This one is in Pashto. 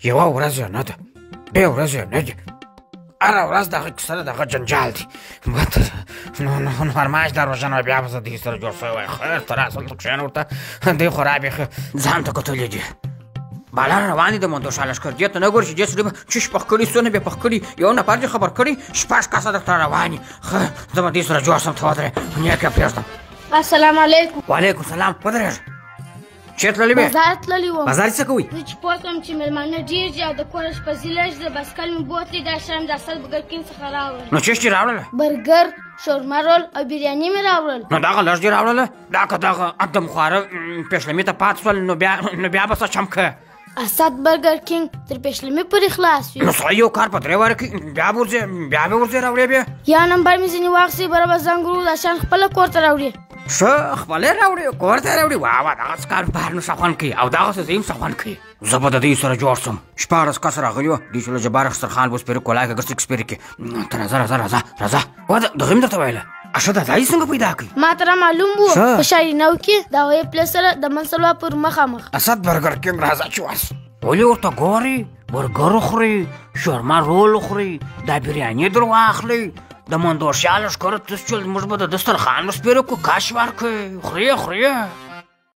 یوه ورځ یې نه ده، بې ورځ یې نه دي، هره ورځ دغه کیسه ده، دغه جنجال دی. نو فرمایش در روژه بیا به زه دې سره جوړ شوی وای. خیر ته راځه هلته کښېنه ورته دې خو را بیخي ځان ته کتلي دي. بالا روان دي د مندوشاه لښکر دې ته نه ګوري چې دې سړي به چش پخ کړي څونه به پخ کړي. یو نفر دې خبر کړي 6 کسه درته روان دي. ښه زه به دې سره جوړ شم، ته ودرې نیک یې پرېږدم. السلام علیکم. وعلیکم سلام. ودرېږه. چېرته تللې وې؟ بازار تللی وم. بازار څه کوئ؟ زه چې پوه کړم چې مېلمانه ډېر دي او د کوره شپزي لږ ده، بسکل مې بوتلې دا شیان د اصل برګر کینګ څخه راوړل. نو چېش دې راوړله؟ برګر، شورما رول او بریاني مې راوړل. نو دغه لږ دې راوړله؟ دا که دغه ادمخواره پېشلمي ته پاتې شول نو بیا به څه چمکه؟ اسد برګر کینګ تر پېشلمي پورې خلاص وي. نو سړی یو کار په 3 واره کې بیا به ورځې راوړې بیا؟ یا نمبر مې ځینې واخیستې بره به زنګ ورو دا شیان خپله کور ته راوړې. ښه خپلې راوړې کور ته راوړې. واه دغسې کار بهر نه ښه خوند کوي او دغسې زه هم ښه خوند کوي. زه به د دې سره جوړ شم. 14 کسه راغلي وه. دې چې له جبار اخترخان به سپېره کولای که ګرسک سپېرې کړي. ته راځه. دغه مې درته ویله. اشه دا ځای څنګه پیدا کړي؟ ما ته را معلوم و په شاهینو کې د هوایي پله سره د منصلوا پر مخامخ. اسد برګر کینګ راځه چې ورس. ولې ورته ګورې؟ برګر وخورې، شورما رول وخورې، دا بریاني در واخلئ، د مندوشاه لښکر تس چې موږ به د دسترخوان سپېره کړو کش ورکړئ. خورې